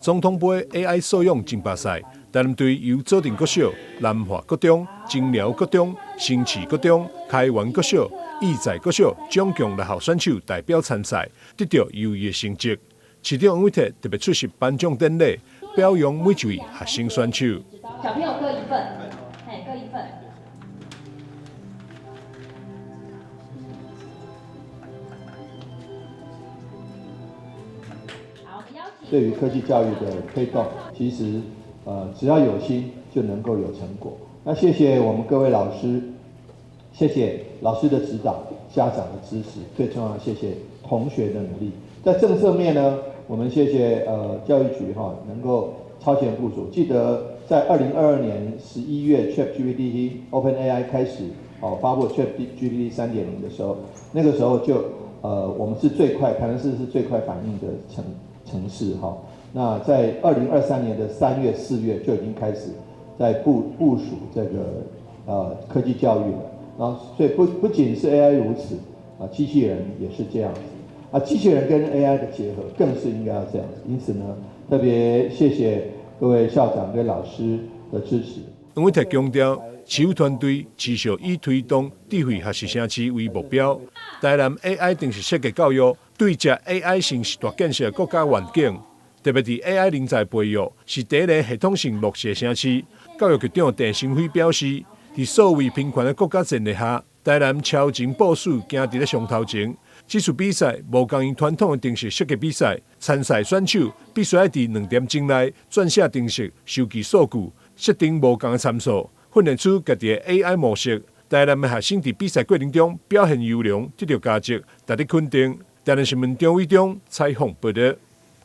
總統杯 AI 素養爭霸賽，台南隊由指定國小、南華國中、金寮國中、新市國中、開元國小、義在國小總共6號選手代表參賽，得到優異的成績。市長王偉特特別出席頒獎典禮，表揚每一位學生選手。小朋友各一份，各一份。對於科技教育的推動，其實只要有心就能夠有成果。那謝謝我們各位老師，謝謝老師的指導，家長的支持，最重要謝謝同學的努力。在政策面呢，我們謝謝教育局能夠超前部署。記得在2022年11月 ChatGPT OpenAI 開始發布 ChatGPT 3.0的時候，那個時候就我們是最快，台南市是最快反應的城市哈。那在2023年的3月、4月就已經開始在部署這個科技教育了。然後所以不僅是 AI 如此機器人也是這樣子機器人跟 AI 的結合更是應該要這樣子。因此呢，特別謝謝各位校長跟老師的支持。王偉特強調，市府團隊持續以推動智慧學習城市為目標，台南 AI 定時設計教育對接 AI 新時代建設國家環境，特別是 AI 人才培育是第一個系統性落實城市。教育局長鄭成輝表示，在所謂平權的國家前提下，台南超前部署行佇咧上頭前。這次比賽無共因傳統的定時設計比賽，參賽選手必須要在2點鐘內撰寫定時收集數據，設定無共的參數，訓練出家己的 AI 模式。台南的學生在比賽過程中表現優良，得到佳績，值得肯定。台南新聞張偉忠採訪報道。